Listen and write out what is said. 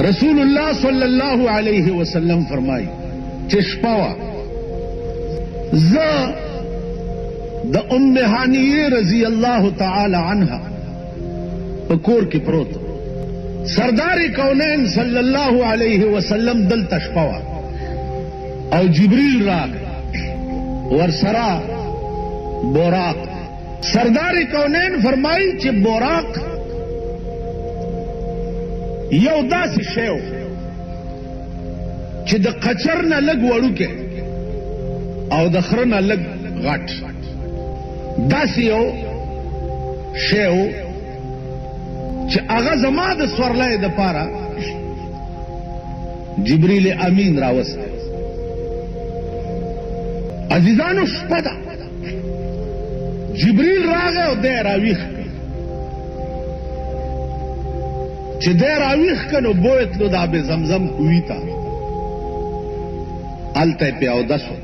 रसूलुल्लाह सल्लल्लाहु अलैहि वसल्लम फरमाई कि शपवा ज द उम्मे हानिये रजी अल्लाह ताला अन्हा पकोर की प्रोत सरदार कौनैन सल्लल्लाहु अलैहि वसल्लम दल तशपवा और जिब्रील राग वरसरा बोराक सरदार कौनैन फरमाई कि बोराक यौ दासी शेव कि द कचर न लग वड़ू के और द खर न लग घाट दासी यौ शेव कि अगा जमा द स्वरलाय द पारा जिब्रील अमीन रावस अजीजानो शपदा जिब्रील रागे और दे रावीख چې دی راویښ کنو بویتلو دا به زمزم کویتا الته په اودسو